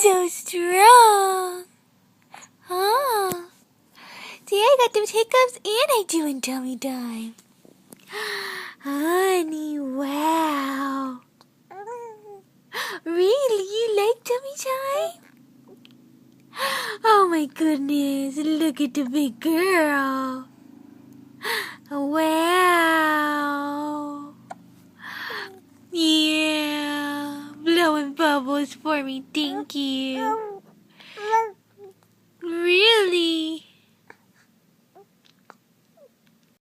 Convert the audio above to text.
So strong. Oh. See, I got those hiccups and I doing tummy time. Honey, wow. Really? You like tummy time? Oh my goodness, look at the big girl. Wow. Yeah, blowing bubbles for me, thank you. Really?